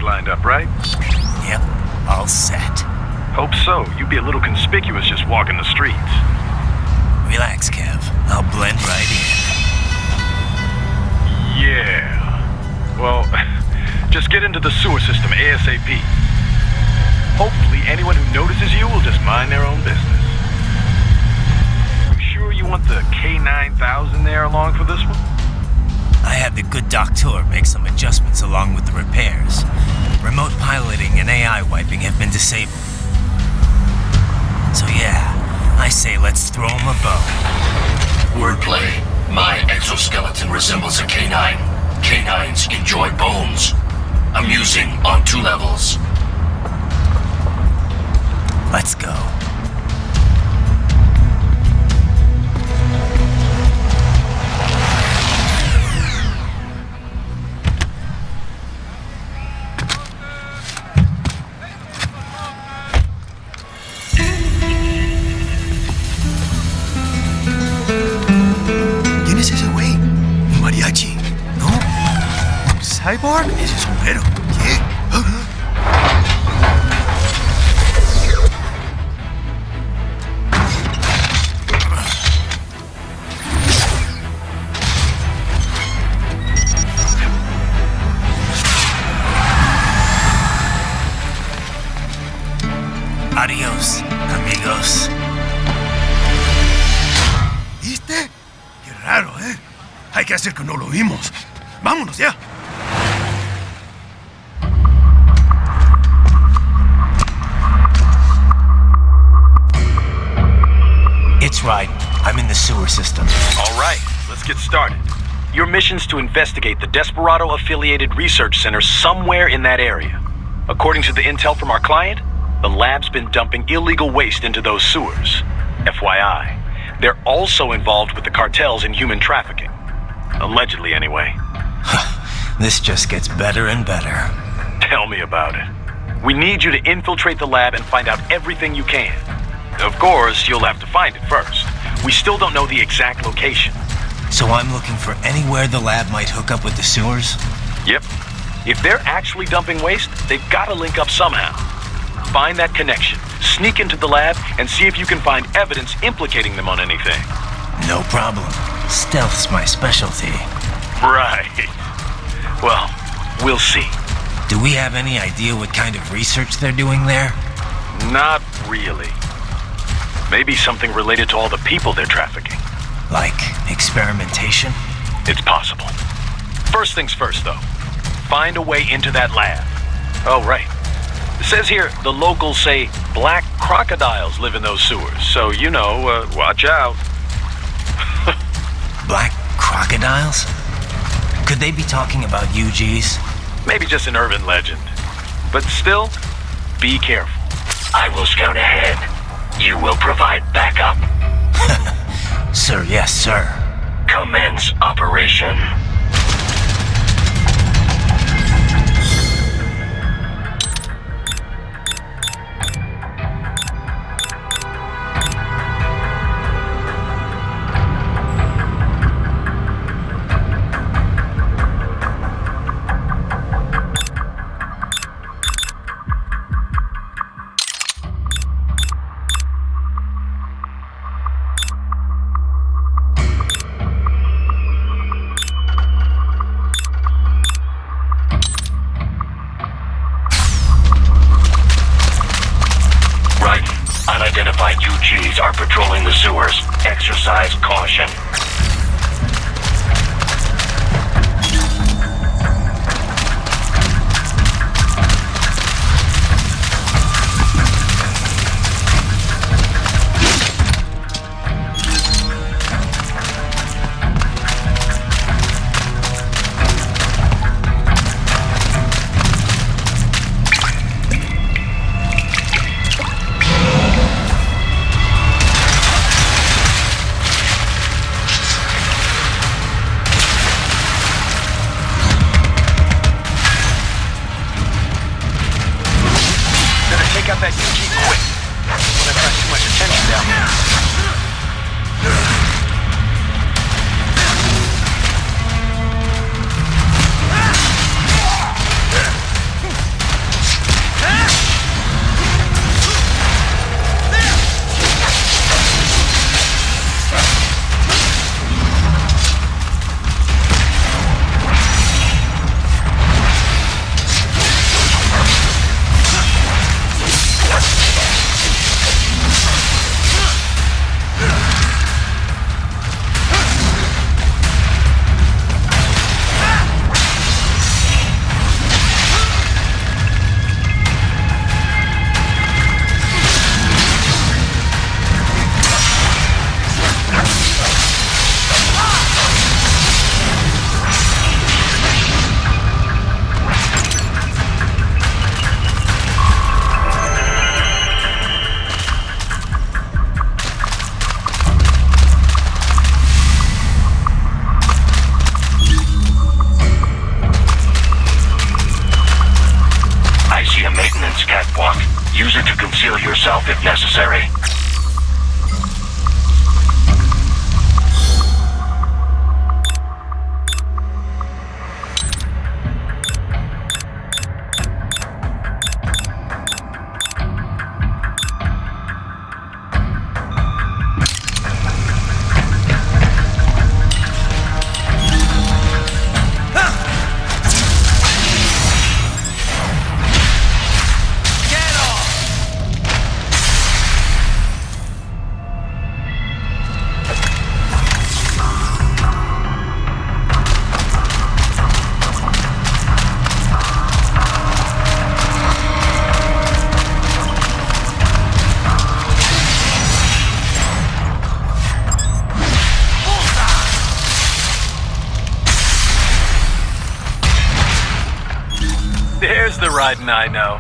lined up, right? Yep, all set. Hope so. You'd be a little conspicuous just walking the streets. Relax, Kev. I'll blend right in. Yeah. Well, just get into the sewer system ASAP. Hopefully anyone who notices you will just mind their own business. You sure you want the K9000 there along for this one? I had the good doctor make some adjustments along with the repairs. Remote piloting and AI wiping have been disabled. So yeah, I say let's throw him a bone. Wordplay. My exoskeleton resembles a canine. Canines enjoy bones. Amusing on 2 levels. Let's go. ¿Quién es ese güey? ¿Un mariachi? ¿No? ¿Un cyborg? Ese es sombrero. ¿Qué? Adiós, amigos. ¿Viste? Qué raro, ¿eh? Hay que hacer que no lo vimos. ¡Vámonos ya! It's Raiden. I'm in the sewer system. All right, let's get started. Your mission's to investigate the Desperado-affiliated research center somewhere in that area. According to the intel from our client, the lab's been dumping illegal waste into those sewers. FYI, they're also involved with the cartels in human trafficking. Allegedly, anyway. This just gets better and better. Tell me about it. We need you to infiltrate the lab and find out everything you can. Of course, you'll have to find it first. We still don't know the exact location. So I'm looking for anywhere the lab might hook up with the sewers? Yep. If they're actually dumping waste, they've got to link up somehow. Find that connection, sneak into the lab, and see if you can find evidence implicating them on anything. No problem. Stealth's my specialty. Right. Well, we'll see. Do we have any idea what kind of research they're doing there? Not really. Maybe something related to all the people they're trafficking. Like experimentation? It's possible. First things first, though. Find a way into that lab. Oh, right. It says here the locals say black crocodiles live in those sewers, so, you know, watch out. Black crocodiles? Could they be talking about UGs? Maybe just an urban legend. But still, be careful. I will scout ahead. You will provide backup. Sir, yes, sir. Commence operation. Unidentified UGs are patrolling the sewers. Exercise caution. Got that UG quick. Don't attract too much attention down there. Revengeance catwalk. Use it to conceal yourself if necessary. There's the Raiden I know.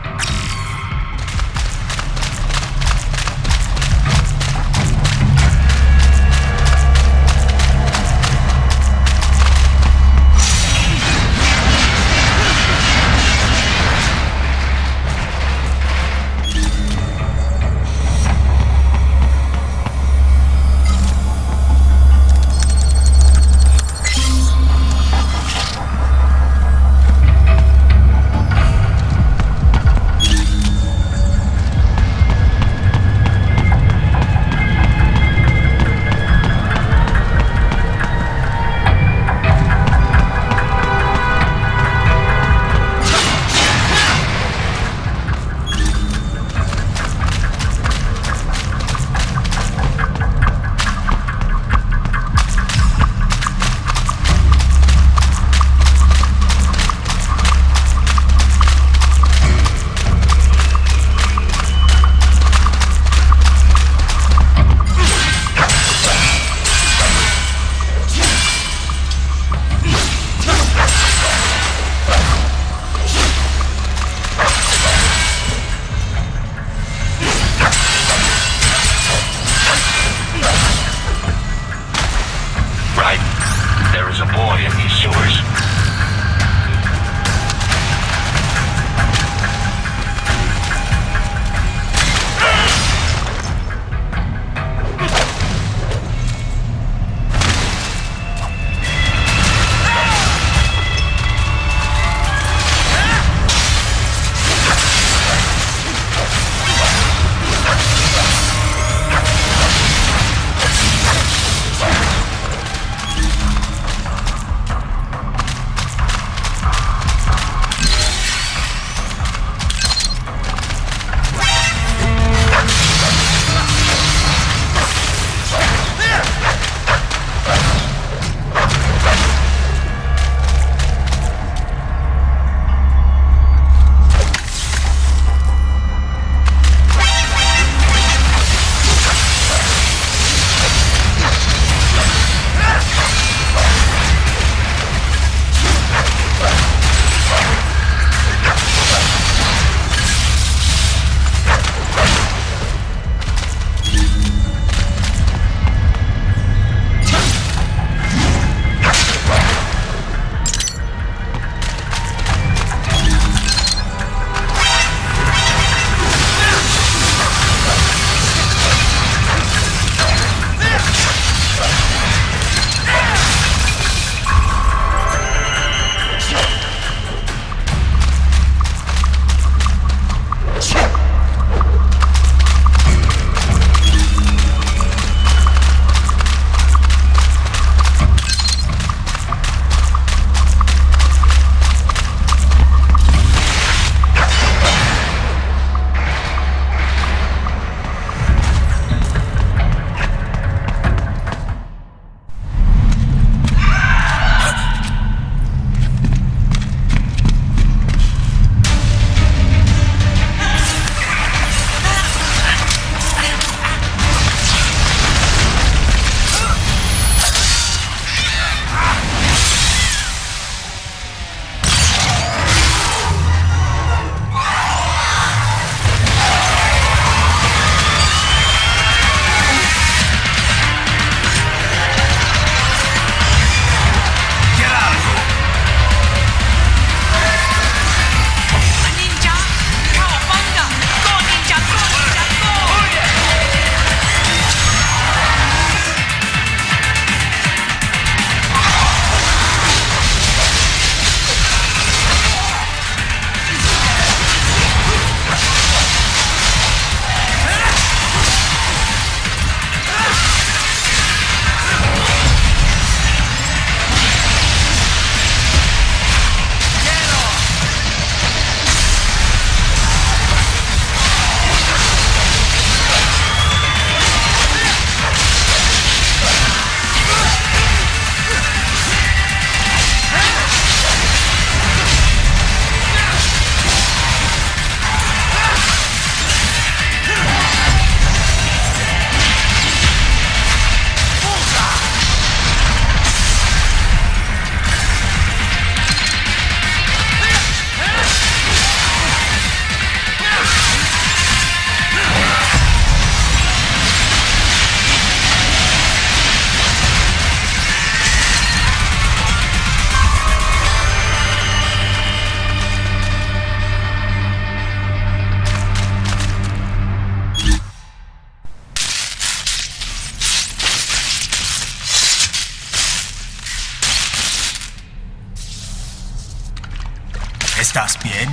¿Estás bien?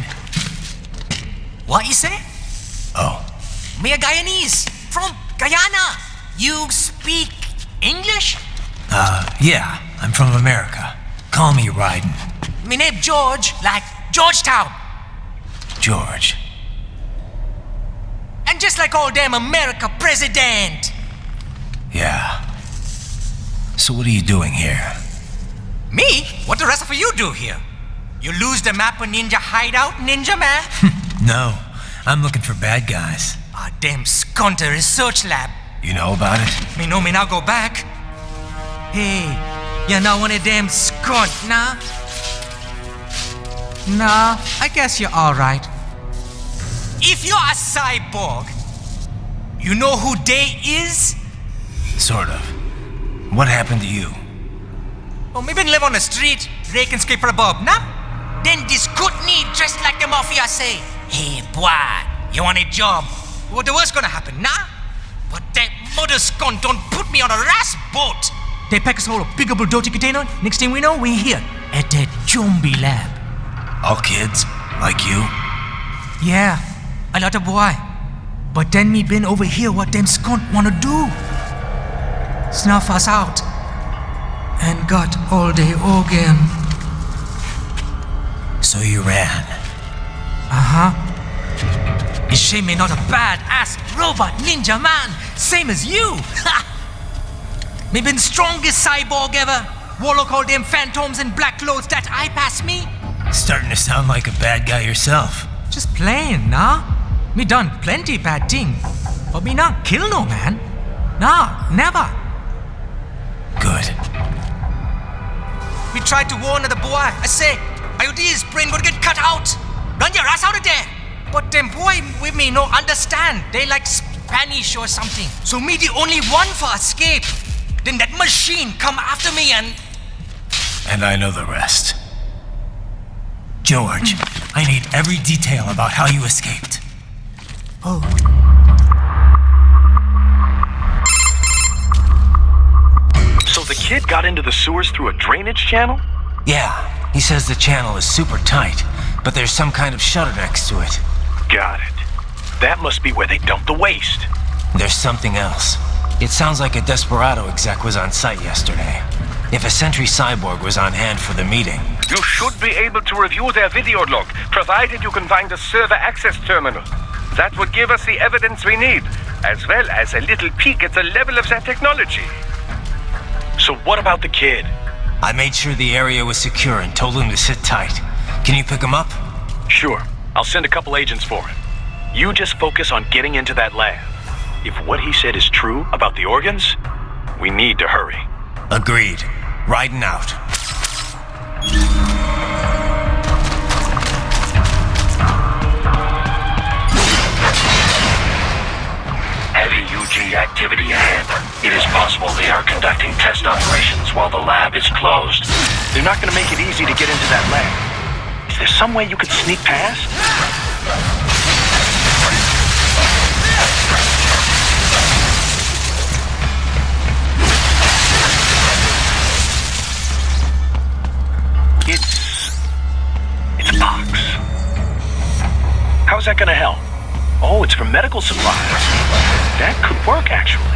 What you say? Oh, Me a Guyanese from Guyana. You speak English? yeah, I'm from America. Call me Raiden. Me name George, like Georgetown. George. And just like all damn America president. Yeah. So what are you doing here? Me? What the rest of you do here? You lose the map of Ninja Hideout, Ninja Man? No, I'm looking for bad guys. Ah, damn Skunter research lab. You know about it? Me know me now go back. Hey, you're not one of them skunt, nah? Nah, I guess you're alright. If you're a cyborg, you know who they is? Sort of. What happened to you? Oh, me been live on the street, rake and scrape for a bob, nah? Then this good need dressed like the mafia say, hey boy, you want a job? What the worst gonna happen, nah? But that mother skunt don't put me on a ras boat. They pack us all a big old dirty container. Next thing we know, we're here at that zombie lab. All kids? Like you? Yeah, a lot of boy. But then me been over here what them skunt wanna do. Snuff us out. And got all the organ. So you ran. Is she me not a bad-ass robot ninja man, same as you? Ha! Me been strongest cyborg ever. Warlock all them phantoms and black clothes that I pass me. Starting to sound like a bad guy yourself. Just playing, nah? Me done plenty bad thing. But me not kill no man. Nah, never. Good. We tried to warn the boy. I say, IOD's brain gonna get cut out. Run your ass out of there. But them boy with me no understand. They like Spanish or something. So me the only one for escape. Then that machine come after me and... And I know the rest. George, I need every detail about how you escaped. Oh. So the kid got into the sewers through a drainage channel? Yeah, he says the channel is super tight, but there's some kind of shutter next to it. Got it. That must be where they dumped the waste. There's something else. It sounds like a Desperado exec was on site yesterday. If a Sentry Cyborg was on hand for the meeting. You should be able to review their video log, provided you can find a server access terminal. That would give us the evidence we need, as well as a little peek at the level of their technology. So what about the kid? I made sure the area was secure and told him to sit tight. Can you pick him up? Sure, I'll send a couple agents for him. You just focus on getting into that lab. If what he said is true about the organs, we need to hurry. Agreed. Riding out. Heavy UG activity ahead. It is possible they are conducting test operations while the lab is closed. They're not gonna make it easy to get into that lab. Is there some way you could sneak past? It's a box. How's that gonna help? Oh, it's for medical supplies. That could work, actually.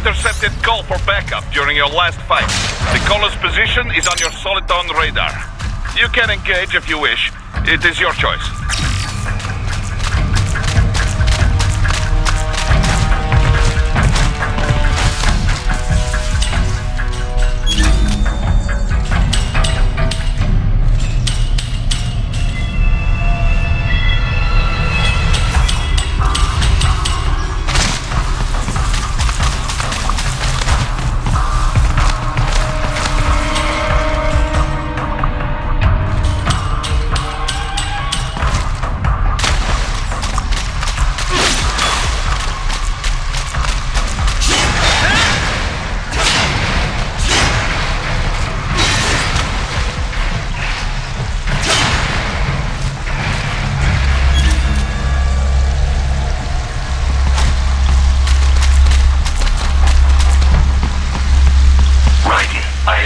intercepted call for backup during your last fight. The caller's position is on your Soliton radar. You can engage if you wish. It is your choice.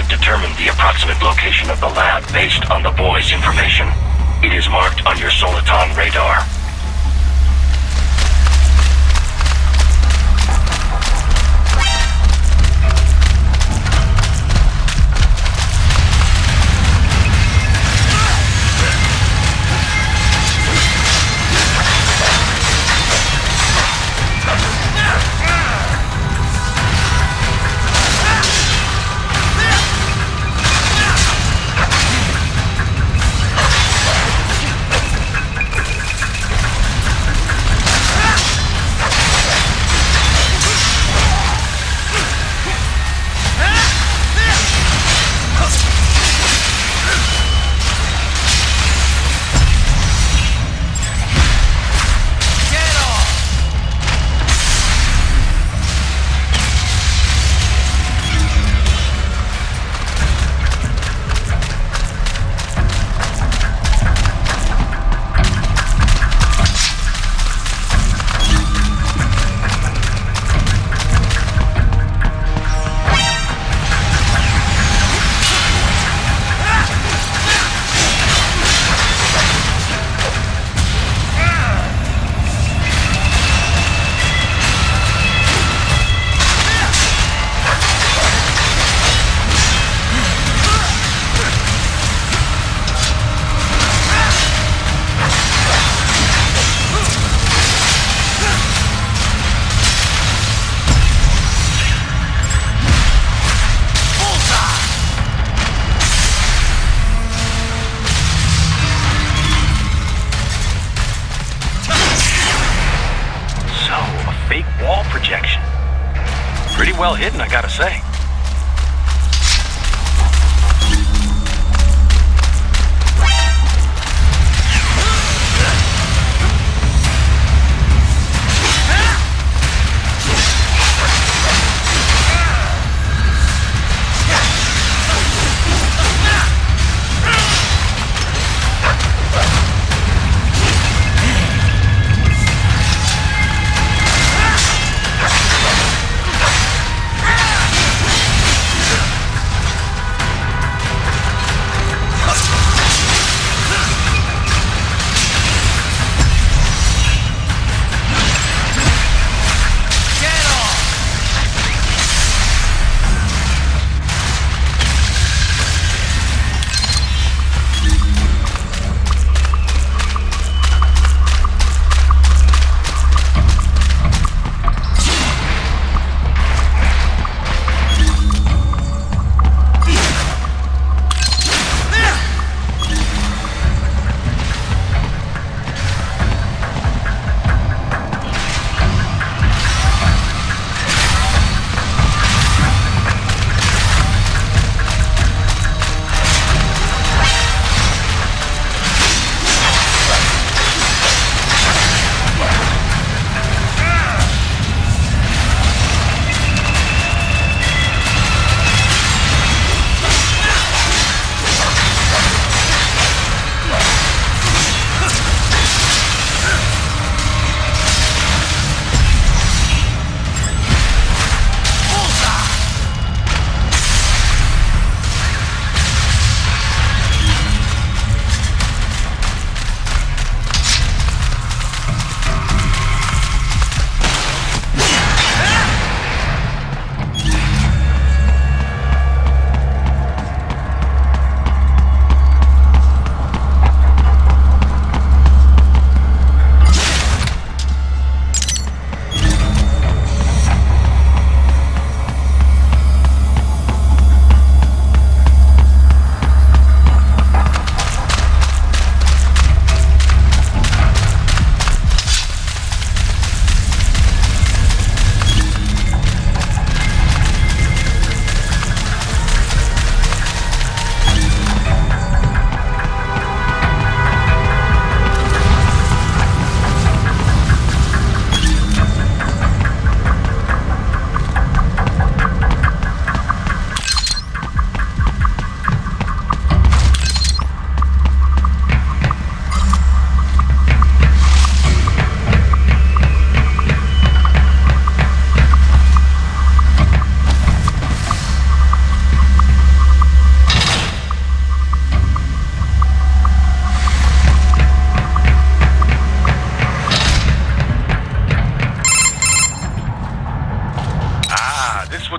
Determined the approximate location of the lab based on the boy's information. It is marked on your Soliton radar. Well hidden, I gotta say.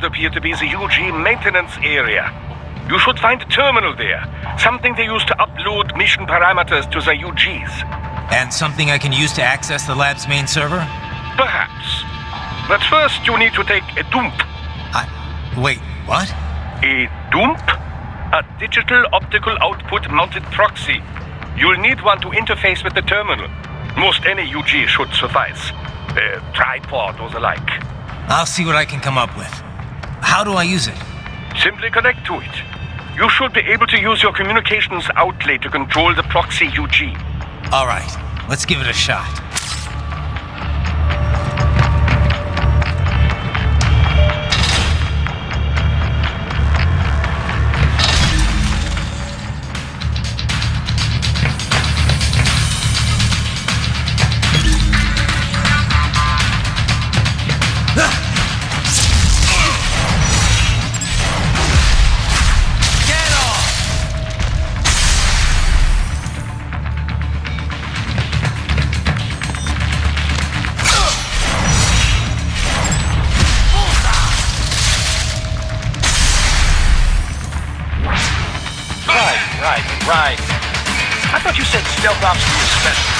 appear to be the UG maintenance area. You should find a terminal there. Something they use to upload mission parameters to the UGs. And something I can use to access the lab's main server? Perhaps. But first you need to take a dump. Wait, what? A dump? A digital optical output mounted proxy. You'll need one to interface with the terminal. Most any UG should suffice. A tripod or the like. I'll see what I can come up with. How do I use it? Simply connect to it. You should be able to use your communications outlet to control the proxy UG. All right, let's give it a shot. Right. I thought you said stealth ops were special.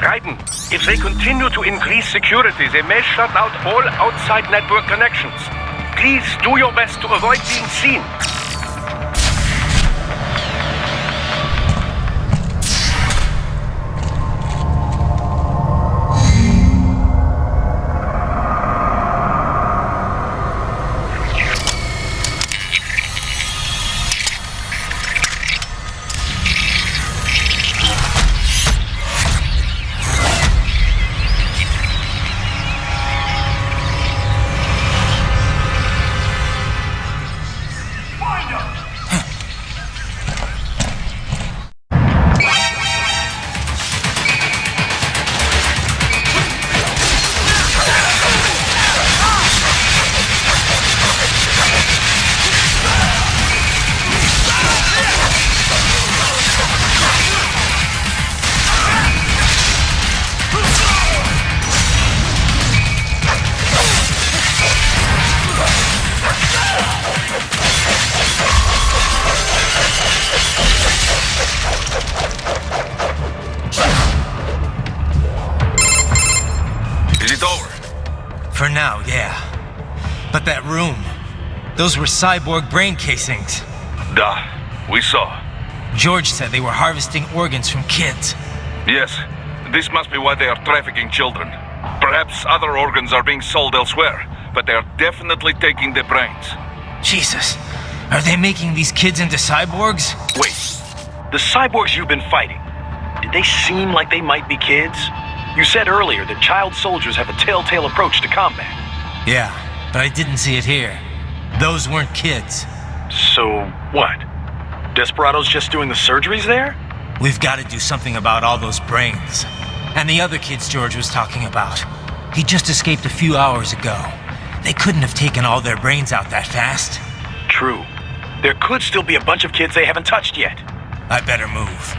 Raiden, if they continue to increase security, they may shut out all outside network connections. Please do your best to avoid being seen. For now, yeah. But that room, those were cyborg brain casings. Duh, we saw. George said they were harvesting organs from kids. Yes, this must be why they are trafficking children. Perhaps other organs are being sold elsewhere, but they are definitely taking the brains. Jesus, are they making these kids into cyborgs? Wait, the cyborgs you've been fighting, did they seem like they might be kids? You said earlier that child soldiers have a telltale approach to combat. Yeah, but I didn't see it here. Those weren't kids. So, what? Desperado's just doing the surgeries there? We've got to do something about all those brains. And the other kids George was talking about. He just escaped a few hours ago. They couldn't have taken all their brains out that fast. True. There could still be a bunch of kids they haven't touched yet. I better move.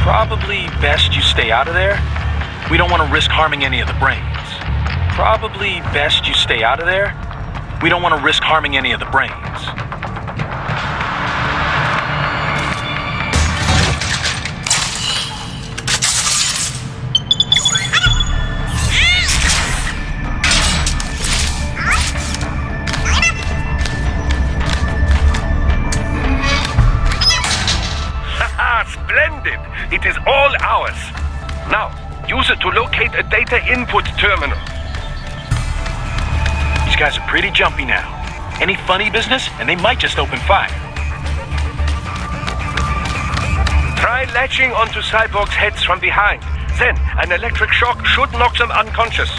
Probably best you stay out of there. We don't want to risk harming any of the brains. Probably best you stay out of there. We don't want to risk harming any of the brains. Splendid! It is all ours. Now, use it to locate a data input terminal. These guys are pretty jumpy now. Any funny business, and they might just open fire. Try latching onto cyborgs' heads from behind. Then, an electric shock should knock them unconscious.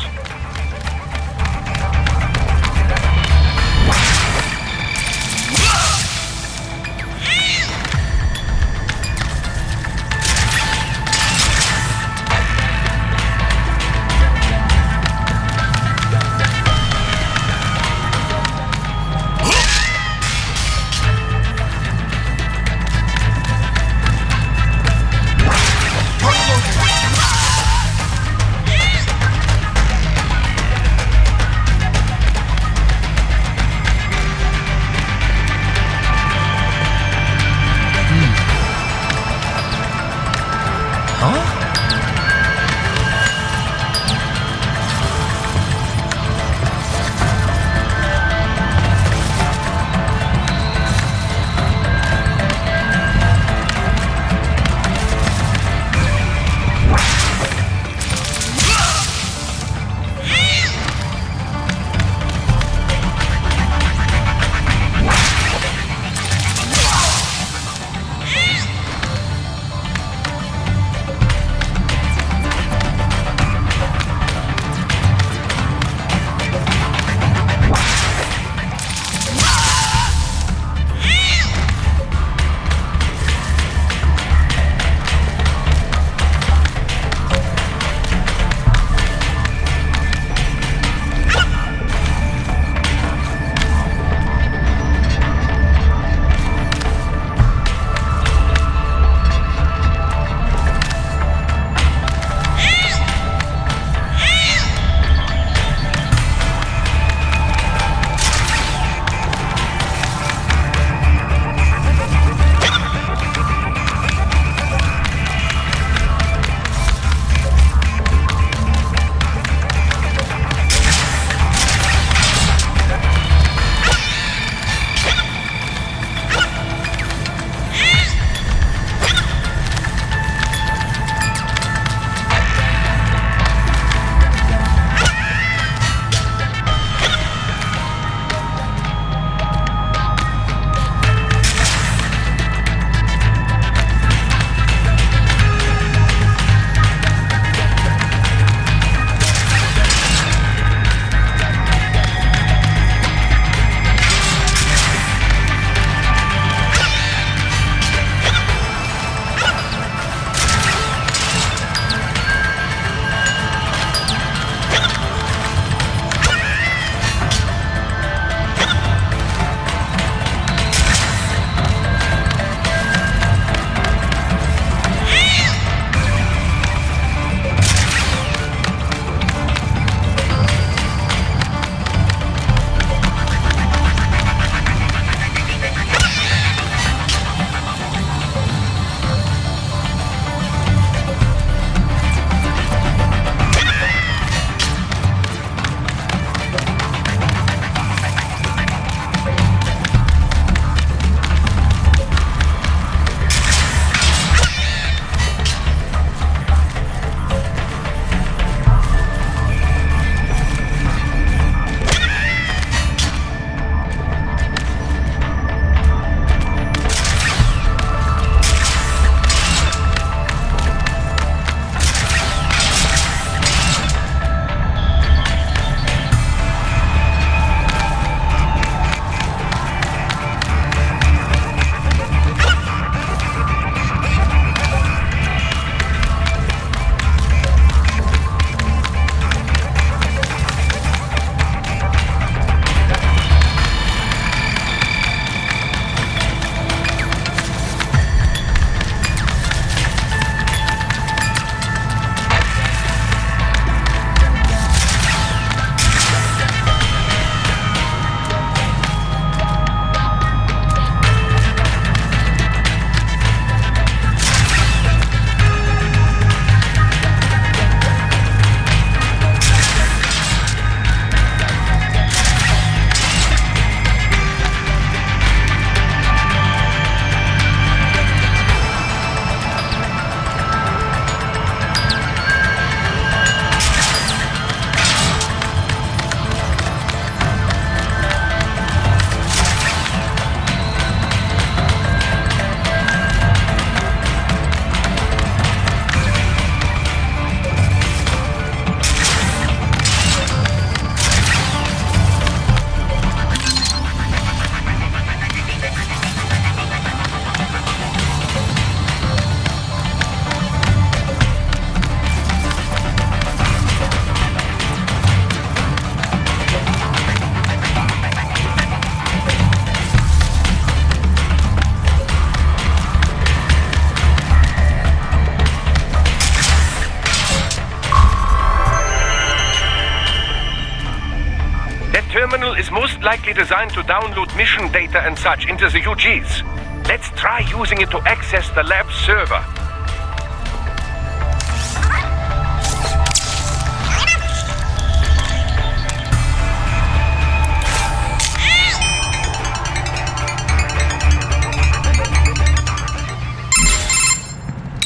terminal is most likely designed to download mission data and such into the UGs. Let's try using it to access the lab server.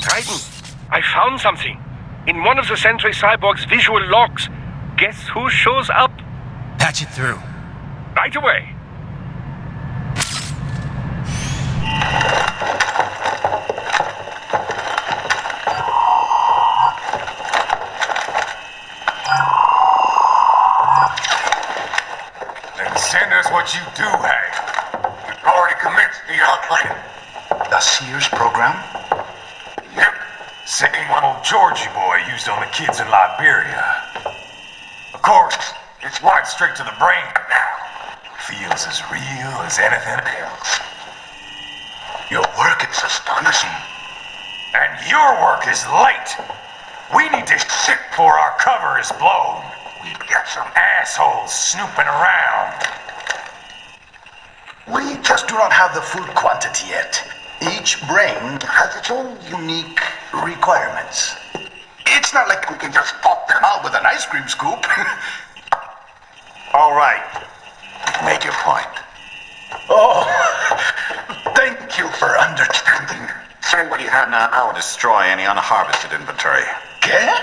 Raiden, I found something. In one of the Sentry Cyborg's visual logs. Guess who shows up? Patch it through. Right away. Then send us what you do have. We've already commenced the outplanning. The Sears program? Yep. Same one old Georgie boy used on the kids in Liberia. Of course, it's right straight to the brain now. Feels as real as anything else. Your work is astonishing. And your work is late. We need to shit before our cover is blown. We've got some assholes snooping around. We just do not have the full quantity yet. Each brain has its own unique requirements. It's not like we can just pop them out with an ice cream scoop. All right. Make your point. Oh, thank you for understanding. Send what you have now. I'll destroy any unharvested inventory. Okay?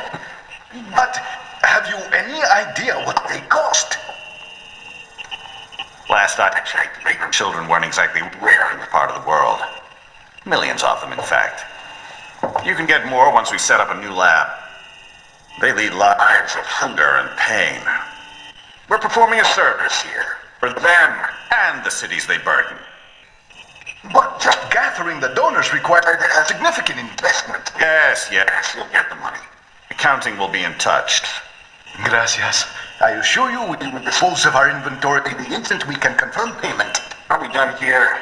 But have you any idea what they cost? Last I checked, children weren't exactly rare in this part of the world. Millions of them, in fact. You can get more once we set up a new lab. They lead lives of hunger and pain. We're performing a service here. For them and the cities they burden. But just gathering the donors required a significant investment. Yes, you'll get the money. Accounting will be in touch. Gracias. I assure you we will dispose of our inventory the instant we can confirm payment. Are we done here?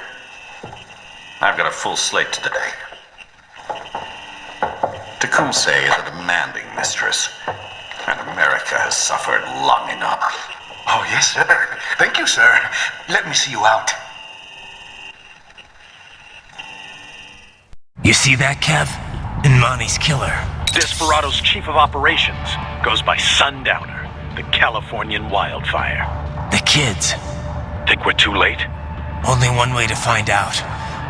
I've got a full slate today. Tecumseh is a demanding mistress, and America has suffered long enough. Oh, yes, sir. Thank you, sir. Let me see you out. You see that, Kev? Imani's killer. Desperado's chief of operations goes by Sundowner, the Californian wildfire. The kids. Think we're too late? Only one way to find out.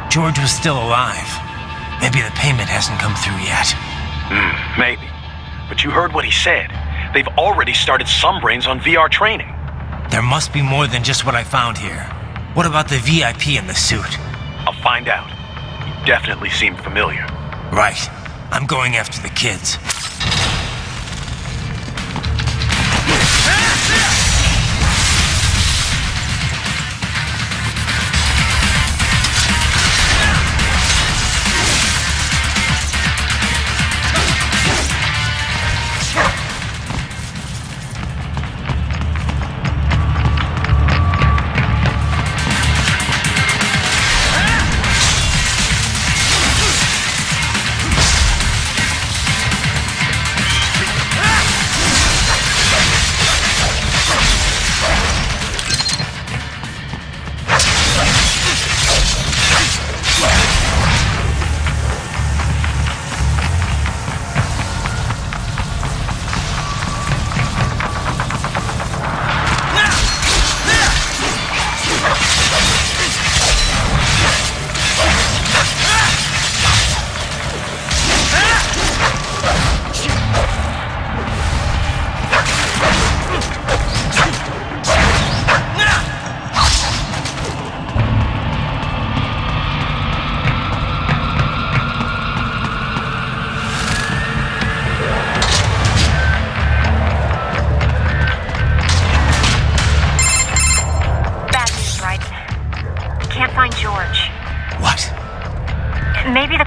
George was still alive. Maybe the payment hasn't come through yet. Maybe. But you heard what he said. They've already started some brains on VR training. There must be more than just what I found here. What about the VIP in the suit? I'll find out. You definitely seem familiar. Right. I'm going after the kids.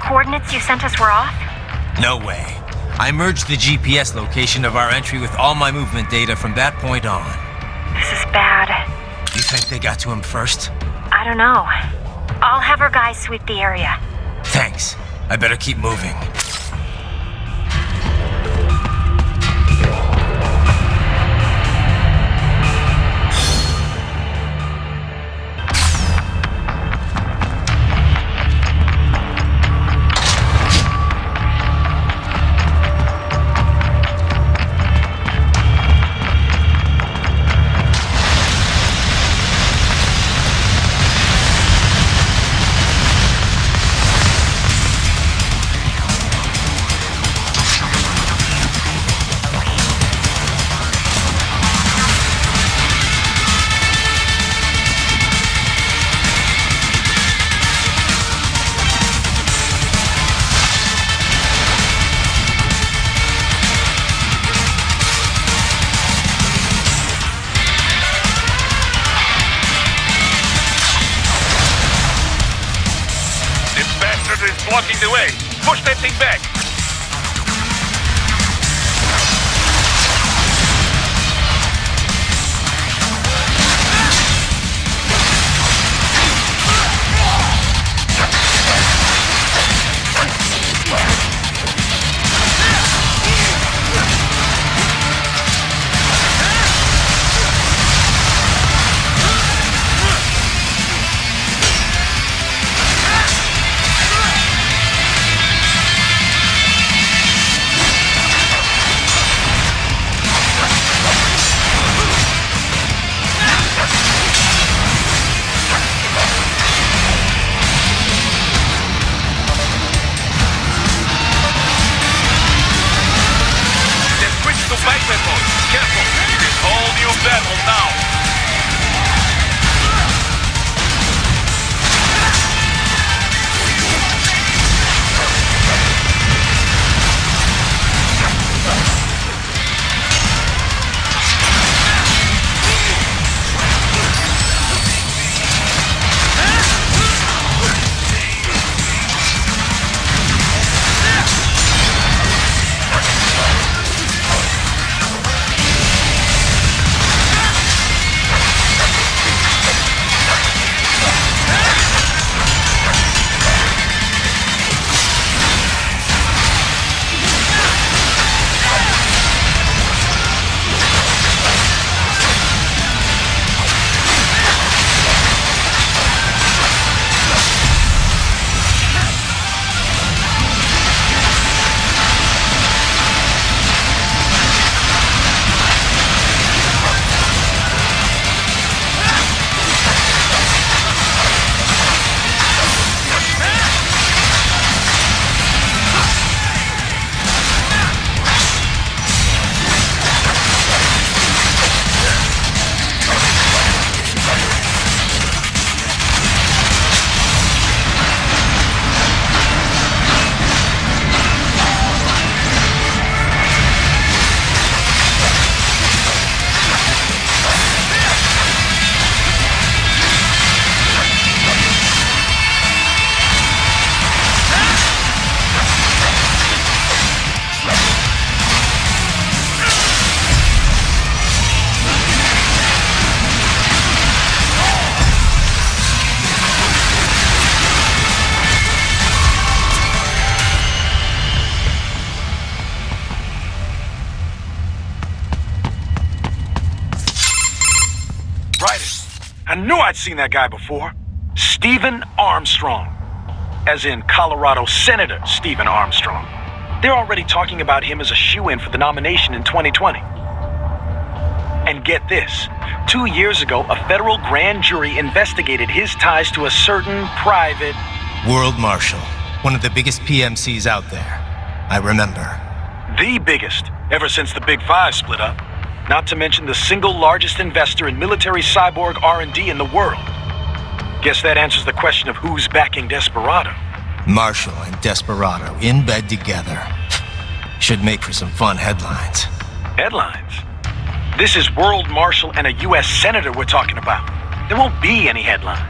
Coordinates you sent us were off? No way. I merged the GPS location of our entry with all my movement data from that point on. This is bad. You think they got to him first? I don't know. I'll have our guys sweep the area. Thanks. I better keep moving. blocking the way. Push that thing back. Careful! It is whole new battle now! I knew I'd seen that guy before. Stephen Armstrong. As in Colorado Senator Stephen Armstrong. They're already talking about him as a shoo-in for the nomination in 2020. And get this. 2 years ago, a federal grand jury investigated his ties to a certain private... World Marshal. One of the biggest PMCs out there. I remember. The biggest, ever since the Big Five split up. Not to mention the single largest investor in military cyborg R&D in the world. Guess that answers the question of who's backing Desperado. Marshall and Desperado in bed together. Should make for some fun headlines. Headlines? This is World Marshal and a U.S. Senator we're talking about. There won't be any headlines.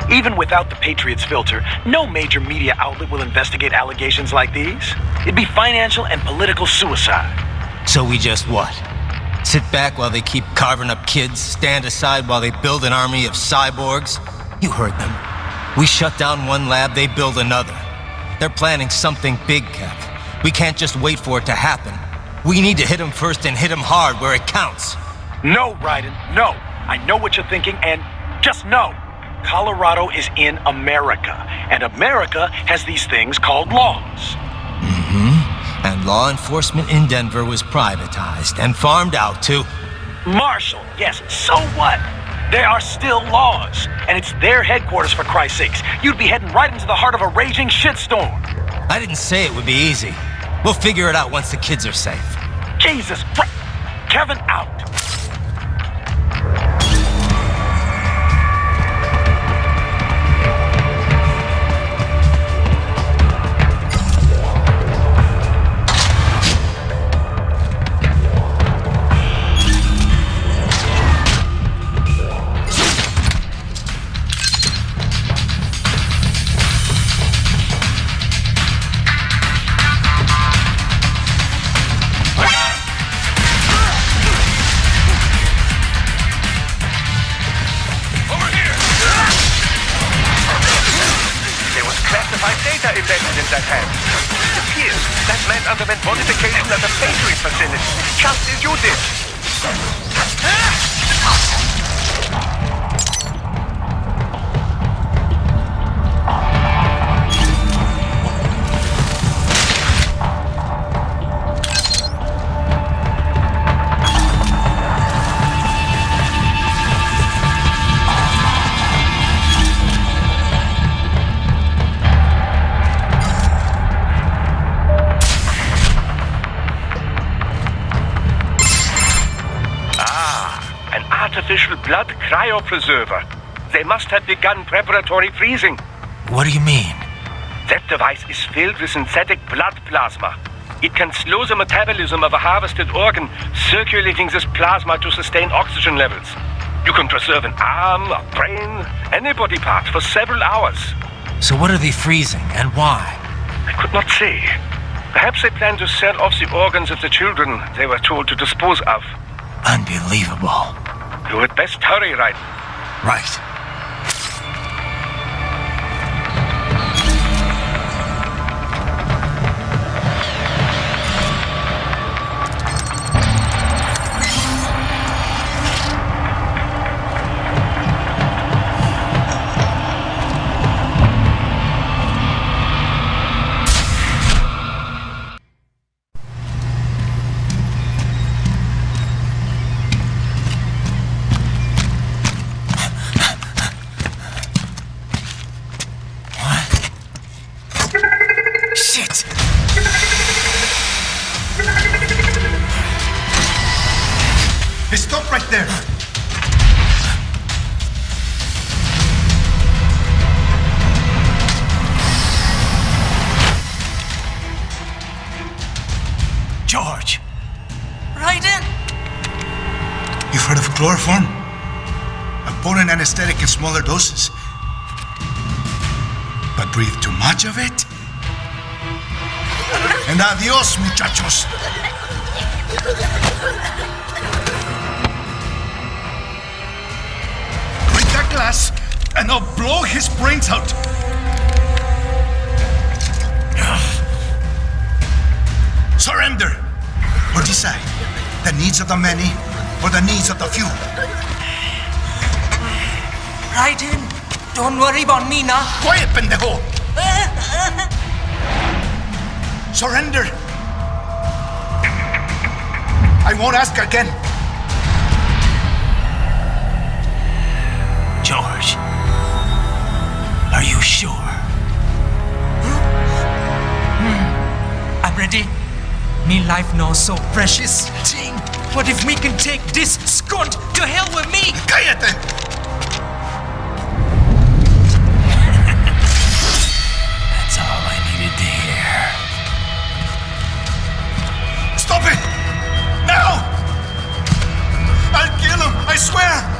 Even without the Patriots filter, no major media outlet will investigate allegations like these. It'd be financial and political suicide. So we just what? Sit back while they keep carving up kids, stand aside while they build an army of cyborgs? You heard them. We shut down one lab, they build another. They're planning something big, Kev. We can't just wait for it to happen. We need to hit them first and hit them hard where it counts. No, Raiden, no. I know what you're thinking, and just know. Colorado is in America, and America has these things called laws. Mm-hmm. And law enforcement in Denver was privatized and farmed out to... Marshall, yes, so what? There are still laws, and it's their headquarters for Christ's sakes. You'd be heading right into the heart of a raging shitstorm. I didn't say it would be easy. We'll figure it out once the kids are safe. Jesus Christ! Kevin out! data embedded in that hand. It appears that man underwent modification at the factory facility, just as you did. Artificial blood cryopreserver. They must have begun preparatory freezing. What do you mean? That device is filled with synthetic blood plasma. It can slow the metabolism of a harvested organ, circulating this plasma to sustain oxygen levels. You can preserve an arm, a brain, any body part for several hours. So what are they freezing, and why? I could not say. Perhaps they plan to sell off the organs of the children they were told to dispose of. Unbelievable. You had best hurry, Raiden. Right. Shit! Hey, stop right there! George! Raiden! You've heard of chloroform? A potent anesthetic in smaller doses. But breathe too much of it? And adios, muchachos! Break that glass, and I'll blow his brains out! Surrender! Or decide, the needs of the many, or the needs of the few. Raiden, don't worry about me now. Quiet, pendejo! Surrender! I won't ask again. George, are you sure? I'm ready. Me life now so precious. Ting, what if we can take this skunt to hell with me? Cállate! That's all I needed to hear. Stop it! Now! I'll kill him, I swear!